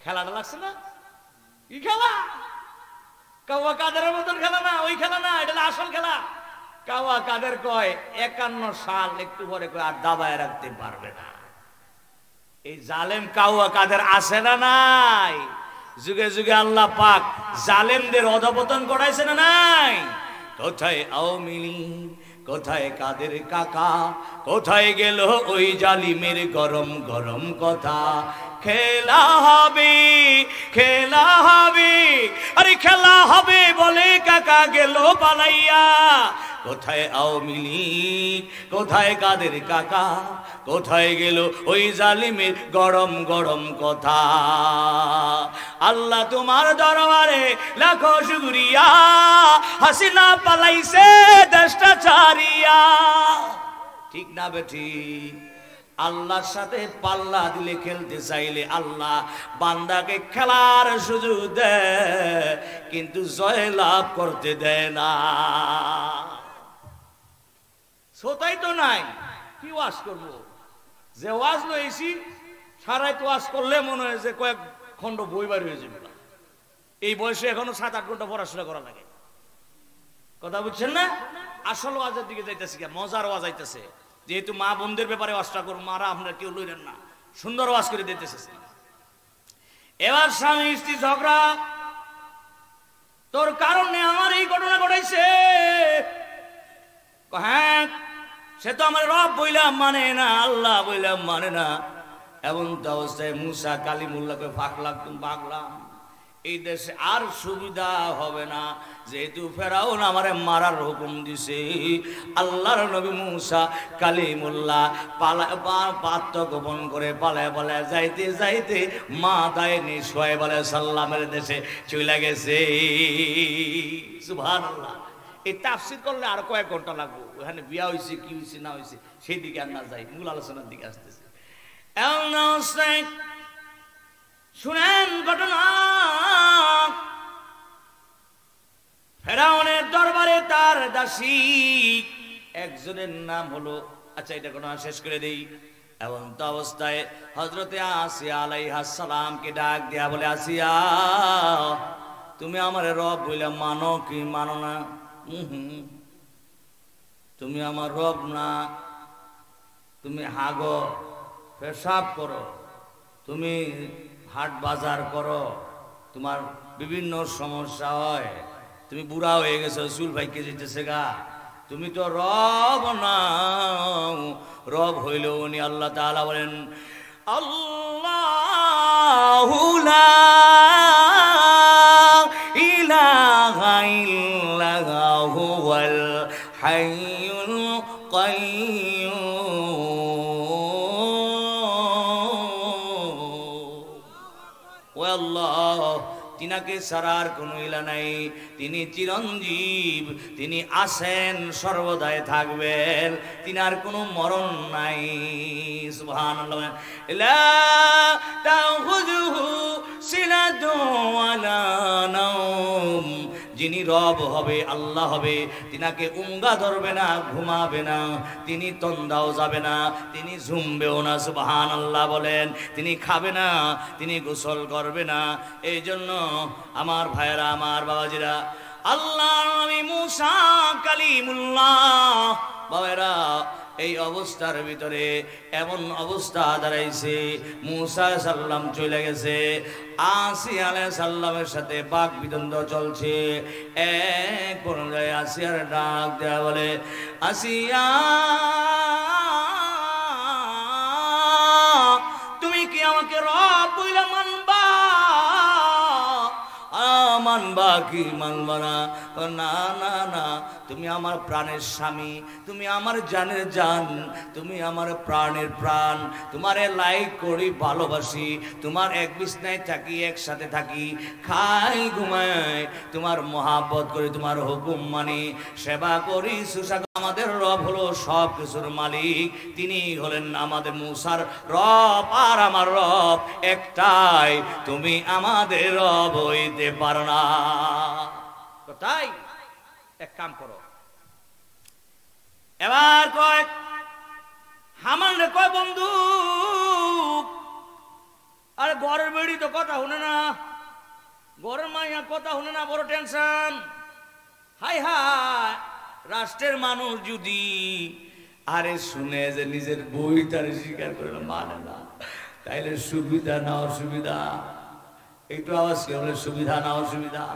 খেলাটা লাগছে না? কি খেলা? কাওয়া কাদেরের মতন খেলা না, ওই খেলা না, এটা আসল খেলা। কাওয়া কাদের কয় 51 সাল একটু পরে কয় আর দাবায় রাখতে পারবে না। এই জালেম কাওয়া কাদের আছে না নাই? যুগে যুগে আল্লাহ পাক জালেমদের অধপতন করাইছে না নাই? কোথায় আওয়ামী লীগ, কোথায় কাদের কাকা, কোথায় গেল ওই জালিমের গরম গরম কথা? খেলা হবে, খেলা হবে, আরে খেলা হবে বলে কাকা গেল পালাইয়া। কোথায় আওয়ামী লীগ, কোথায় কাদের কাকা, কোথায় গেল ওই জালিমের গরম গরম কথা? আল্লাহ তোমার দরবারে লাখো শুকরিয়া, হাসিনা পালাইছে দেশটা ছাড়িয়া। ঠিক না বেঠি? আল্লাহর সাথে পাল্লা দিলে, খেলতে চাইলে আল্লাহ বান্দাকে খেলার সুযোগ দেয়, কিন্তু জয় লাভ করতে দেয় না। শ্রোতাই তো নাই, কি ওয়াজ করবো? যে ওয়াজ লইছি সারাই তো ওয়াজ করলে মনে হয় যে কয়েক খণ্ড বই বার হয়ে যাবে। এই বয়সে এখনো 7-8 ঘন্টা পড়াশোনা করা লাগে। কথা বুঝছেন না? আসল ওয়াজের দিকে যাইতেছে, মজার ওয়াজ আইতেছে। যেহেতু মা বোনদের ব্যাপারে ওয়াজটা করুন, মারা আপনারা কেউ লইলেন না, সুন্দর ওয়াজ করে দিতেছে। এবার স্বামী স্ত্রী ঝগড়া, তোর কারণে আমার এই ঘটনা ঘটাইছে। হ্যাঁ, সে তো আমার রব বইলাম মানে না, আল্লাহ বইলাম মানে না। এমন তো অবস্থায় মুসা কালিমুল্লাহকে ভাগলাম। এই দেশে আর সুবিধা হবে না, যেহেতু ফেরাউন আমারে মারার হুকুম দিছে। আল্লাহর নবী মুসা কালিমুল্লাহ আত্মগোপন করে পালায় যাইতে যাইতে মাথায় সোহাইব আলাইহিস সালামের দেশে চলে গেছে। সুবহানাল্লাহ। এই তাফসীর করলে আর কয়েক ঘন্টা লাগবে। ওখানে বিয়া হয়েছে, কি হয়েছে না হয়েছে সেই দিকে আর না যাই, মূল আলোচনার দিকে আসতেছে। শুনেন ঘটনা। ফেরাউনের দরবারে তার দাসী একজনের নাম হলো, আচ্ছা এটা ঘটনা শেষ করে দেই। এমন তো অবস্থায় হযরতে আসিয়া আলাইহাস সালামকে ডাক দেয়া বলে, আসিয়া তুমি আমার রব বইলা মানো কি মানো না? তুমি আমার রব না, তুমি হাগো, পেশাব করো, তুমি হাট বাজার করো, তোমার বিভিন্ন সমস্যা হয়, তুমি বুড়া হয়ে গেছো, চুল ভাইকে যেতেছে গা, তুমি তো রব না। রব হইল উনি। আল্লাহ তাআলা বলেন, আল্লাহু লা ইলাহা ইল্লাহু হুয়াল হাইয়ুল কাইয়্যুম। ও আল্লাহ, তিনাকে ছাড়ার কোনো ইলা নাই, তিনি চিরঞ্জীব, তিনি আছেন, সর্বদাই থাকবেন, তিনার কোনো মরণ নাই। সুবহানাল্লাহ। লা তাখুযুহু সিনাতুন ওয়ালা নাওম। যিনি রব হবে, আল্লাহ হবে, তিনাকে উঙ্গা ধরবে না, ঘুমাবে না, তিনি তন্দাও যাবে না, তিনি ঝুমবেও না। সুবহানাল্লাহ বলেন। তিনি খাবে না, তিনি গোসল করবে না। এই জন্য আমার ভাইয়েরা, আমার বাবাজিরা, আল্লাহর নবী মুসা কালিমুল্লাহ বাবারা, এই অবস্থার ভিতরে এমন অবস্থা দাঁড়াইছে, মুসা সাল্লাম চলে গেছে, আসিয়া আলাইহিস সালামের সাথে বাক বিতন্ডা চলছে। এক পর্যায়ে আসিয়ার ডাক দেয়া বলে, আসিয়া তুমি কি আমাকে রব বইলা মানবা? মানবা কি মানবা না? না না না, তুমি আমার প্রাণের স্বামী, তুমি আমার জানের জান, তুমি আমার প্রাণের প্রাণ, তোমারে লাইক করি, ভালোবাসি, তোমার এক বিছনায় থাকি, একসাথে থাকি, খাই ঘুমাই, তোমার মহাব্বত করি, তোমার হুকুম মানি, সেবা করি, সুশা। আমাদের রব হলো সব কিছুর মালিক, তিনি হলেন আমাদের মুসার রব, আর আমার রব একটাই, তুমি আমাদের রব হইতে পারো না। তাই এক কাম করো, এবার কয় হামান রে, কয় বন্ধু আরে ঘরের বেড়ি তো কথা শুনে না, ঘরের মাইয়া কথা শুনে না, বড় টেনশন। হাই হাই, রাষ্ট্রের মানুষ যদি আরে শুনে যে নিজের বই তার স্বীকার করে না, মানে না, তাইলে সুবিধা না অসুবিধা? একটু আওয়াজ কি বলে, সুবিধা না অসুবিধা?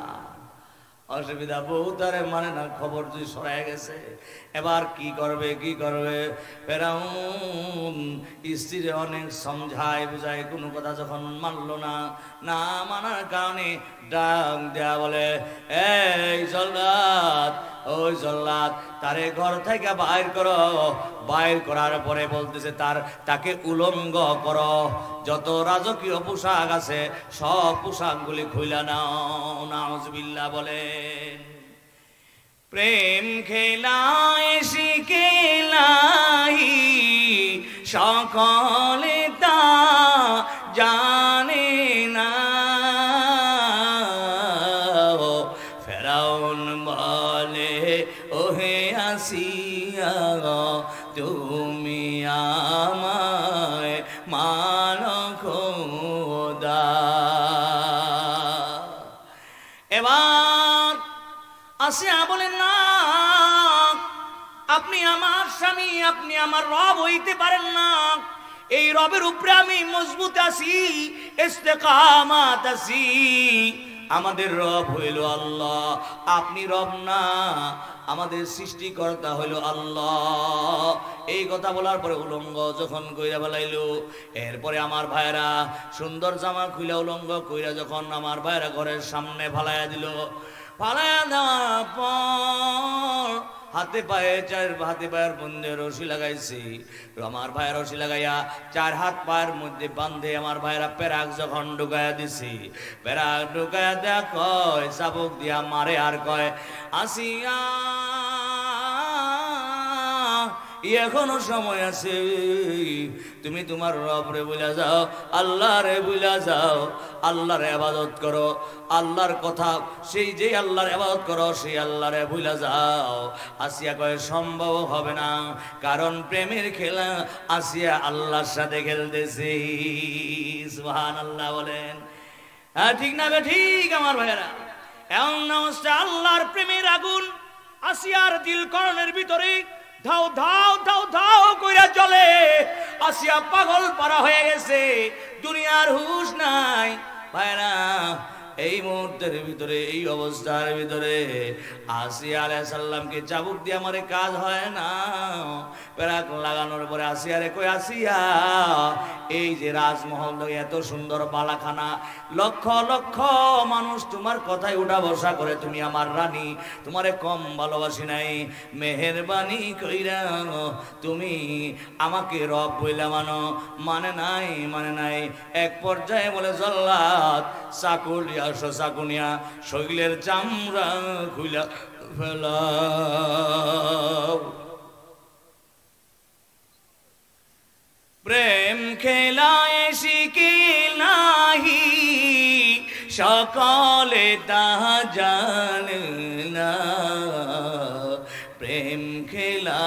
অসুবিধা। বউ তারে মানে না, খবর যে সরাই গেছে, এবার কি করবে কি করবে? ফেরাউন স্ত্রীরে অনেক সমঝায় বুঝায়, কোনো কথা যখন মানলো না, না মানার কারণে ডাক দেয়া বলে, এই জল্লাদ, ওই জল্লাদ, তারে ঘর থেকে বাইর করো। বাইর করার পরে বলতেছে তাকে উলঙ্গ করো, যত রাজকীয় পোশাক আছে সব পোশাকগুলি খুইলা নাও। নাউজুবিল্লাহ বলে। প্রেম খেলায় শিখেলাই সকলে তা জানে না। ফেরাউন বলে, ওহে আসিয়া, তুমি আমায় মানো খোদা। এবার আসিয়া বলেন, না, আপনি আমার স্বামী, আপনি আমার রব হইতে পারেন না। এই রবের উপরে আমি মজবুত আছি, ইস্তেকামাত আছি। আমাদের রব হইল আল্লাহ, আপনি রব না, আমাদের সৃষ্টিকর্তা হইল আল্লাহ। এই কথা বলার পরে উলঙ্গ যখন কইরা বেলাইলো, এরপরে আমার ভাইরা সুন্দর জামা খুইলা উলঙ্গ কইরা যখন আমার ভাইরা ঘরের সামনে ফালাইয়া দিল, ফালাইয়া দেওয়ার পর হাতে পায়ের মধ্যে রশি লাগাইছি। আমার ভাইয়ের রশি লাগাইয়া 4 হাত পায়ের মধ্যে বান্ধে আমার ভাইরা পেরাক যখন ঢুকাইয়া দিছি, পেরাক ঢুকাইয়া দেয়া কয়, চাবুক দিয়া মারে আর কয়, আসিয়া এখনো সময় আছে, তুমি তোমার রব রে বুইলা যাও, আল্লাহ রে বুইলা যাও, আল্লাহর ইবাদত করো, আল্লাহর কথা, সেই যে আল্লাহর ইবাদত করো সেই আল্লাহর বুইলা যাও। আসিয়া কয়, সম্ভব হবে না, কারণ প্রেমের খেলা আসিয়া আল্লাহর সাথে খেলতেছি। সুবহানাল্লাহ বলেন। হ্যাঁ, ঠিক না? ঠিক আমার ভাইয়েরা, এমন অবস্থা আল্লাহর প্রেমের আগুন আসিয়ার দিল করণের ভিতরে ধাও ধাও ধাও ধাও কইরা চলে। আসিয়া পাগল পারা হয়ে গেছে, দুনিয়ার হুঁশ নাই। ভাইরা, এই মুহূর্তের ভিতরে, এই অবস্থার ভিতরে আসিয়া আলাইহিস সালামকে চাবুক দিয়ে আমারে কাজ হয় না। পেরাক লাগানোর পরে আসিয়ারে কই, আসিয়া, এই যে রাজমহল এত সুন্দর বালাখানা, লক্ষ লক্ষ মানুষ তোমার কথায় উঠা বসা করে, তুমি আমার রানী, তোমারে কম ভালোবাসি নাই, মেহেরবানি কইরা তুমি আমাকে রব বইলা মানো। মানে নাই, মানে নাই। এক পর্যায়ে বলে, জল্লাদ, চাকুলিয়া চাকুনিয়া শৈলের চামড়া খুইলা ফেলাও। প্রেম খেলায় শিখিল নাহি সকলে তাহা জানে না, প্রেম খেলা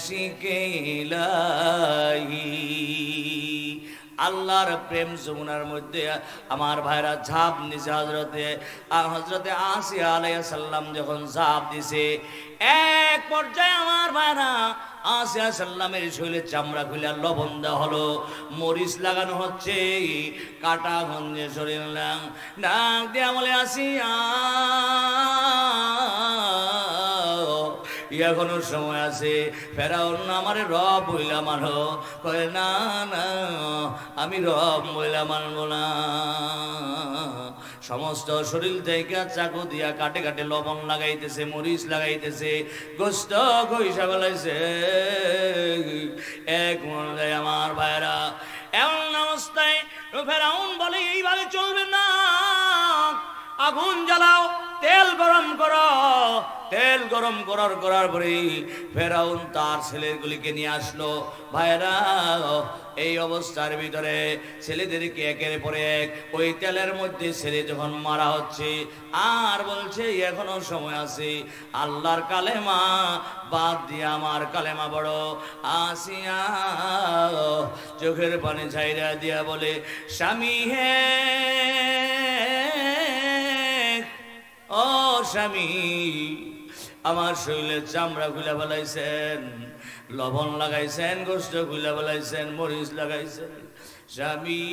শিখিলাই। আল্লাহর প্রেম যমুনার মধ্যে আমার ভাইরা ঝাঁপ দিছে। হযরতে আসিয়া আলাইহিস সালাম যখন ঝাঁপ দিছে, এক পর্যায়ে আমার ভাইরা আসিয়া সাল্লামের শরীরের চামড়া খুলে লবণ দেওয়া হলো, মরিচ লাগানো হচ্ছে, কাটা গঞ্জে শরীর ডাক দিয়া বলে, আসিয়া এখনো সময় আছে, ফেরাউন আমার রব বইলা মানো। কয়, না না, আমি রব বইলা মানব না। সমস্ত শরীর থেকে চাকু দিয়া কাটে কাটে লবণ লাগাইতেছে, মরিচ লাগাইতেছে, গোস্ত কইসা ফেলাইছে। এক মনে আমার ভাইরা, এমন অবস্থায় ফেরাউন বলে, এইভাবে চলবে না, আগুন জ্বালাও, তেল গরম করো। তেল গরম করার পরে ফেরাউন তার ছেলেগুলিকে নিয়ে আসলো। ভাইরা, এই অবস্থার ভিতরে ছেলেদেরকে একের পরে এক ওই তেলের মধ্যে ছেলে যখন মারা হচ্ছে, আর বলছে এখনো সময় আছে, আল্লাহর কালেমা বাদ দিয়ে আমার কালেমা বড়। আসিয়া চোখের পানি ছাইরা দিয়া বলে, স্বামী হে, ও স্বামী, আমার শরীরের চামড়া খুলে ফেলাইছেন, লবণ লাগাইছেন, গোস্ত খুলে ফেলাইছেন, মরিচ লাগাইছেন। স্বামী,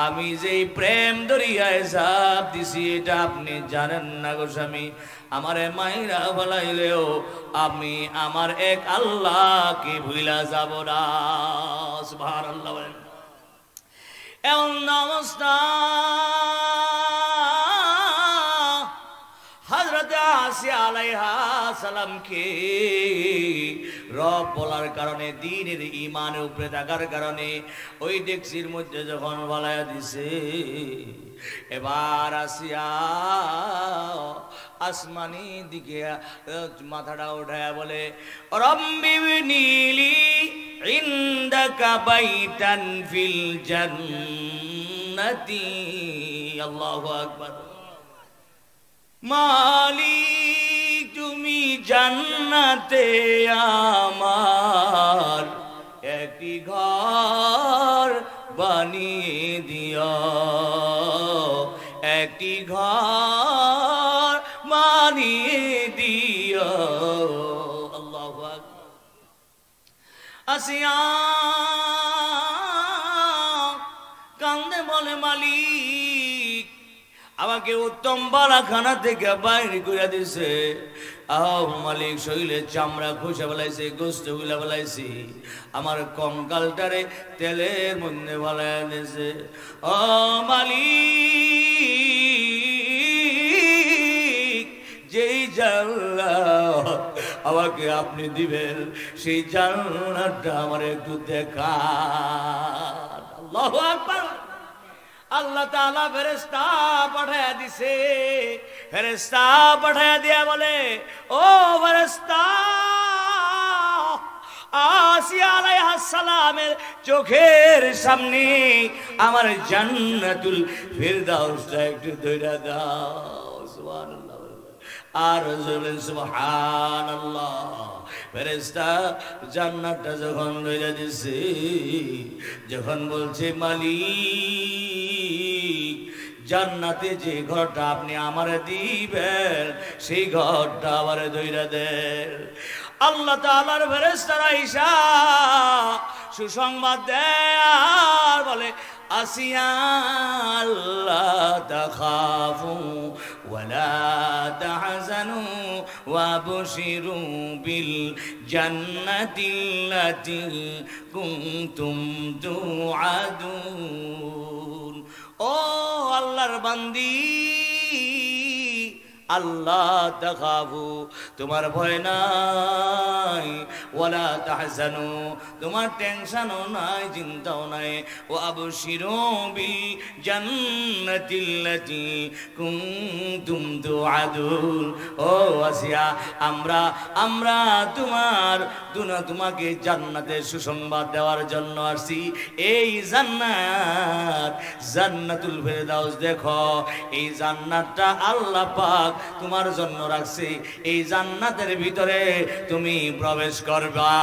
আমি যেই প্রেম দরিয়ায় ঝাঁপ দিছি এটা আপনি জানেন না গো স্বামী। আমারে মাইরা ফেলাইলেও আমি আমার এক আল্লাহকে ভুলা যাব না। সুবহানাল্লাহ বলেন। এমন অবস্থা হযরত আসিয়া আলাইহা সালামকে রব বলার কারণে, দ্বীনের ঈমানের উপরে থাকার কারণে ওই ডেকচির মধ্যে যখন বলায়া দিছে, এবার আসিয়া আসমানি দিকে মাথাটা উঠায়া বলে, রব্বি বিনিলি ইনদাকা বাইতান ফিল জান্নাতি। আল্লাহু আকবার। মালিক, তুমি জান্নাতে আমার একটি ঘর বানিয়ে দিও, একটি ঘর বানিয়ে দিও। আল্লাহু আকবার। আসিয়া কান্দে বলে, মালিক আমাকে উত্তম বালাখানা থেকে বাইরে করে দিছে। আহ মালিক, শরীরের চামড়া খুশে ফেলাইছে, গোস্ত গুলা ফেলাইছি, আমার কঙ্কালটারে তেলের মধ্যে ফেলাই দিছে। ও মালিক, যেই জান্নাত আমাকে আপনি দিবেন সেই জান্নাতটা আমার একটু দেখান। আল্লাহু আকবার। আল্লাহ তাআলা ফেরেশতা পাঠায়া দিছে। ফেরেশতা পাঠায়া দিয়া বলে, ও ফেরেশতা, আসিয়া আলাইহিস সালামের চোখের সামনে আমার জান্নাতুল ফিরদাউসটা একটু ধইরা দাও। সুবহানাল্লাহ। আর সুবহানাল্লাহ। ফেরেশতা জান্নাতটা যখন ধইরা দিছে, যখন বলছে, মালিক জান্নাতে যে ঘরটা আপনি আমারে দিবেন সেই ঘরটা আমারে ধইরা দেন। আল্লাহ তাআলার ফেরেশতারা আইসা সুসংবাদ দেয় আর বলে, আসিয়া আল্লাহ তাখাফু ওয়ালা তাহজানু ওয়াবশিরু বিল জান্নাতিল্লাতী কুনতুম তুআদুন। ও আল্লাহর বান্দি, আল্লাহ তাখাফু, তোমার ভয় নাই, ওয়ালা তাহজানু, তোমার টেনশনও নাই, চিন্তাও নাই, ওয়া আবশিরু বিল জান্নাতিল্লাতী কুনতুম তুআদুন। ও আসিয়া, আমরা তোমাকে জান্নাতের সুসংবাদ দেওয়ার জন্য আসছি। এই জান্নাত, জান্নাতুল ফেরদাউস, দেখো এই জান্নাতটা আল্লাহ পাক তোমার জন্য রাখছি। এই জান্নাতের ভিতরে তুমি প্রবেশ করবা।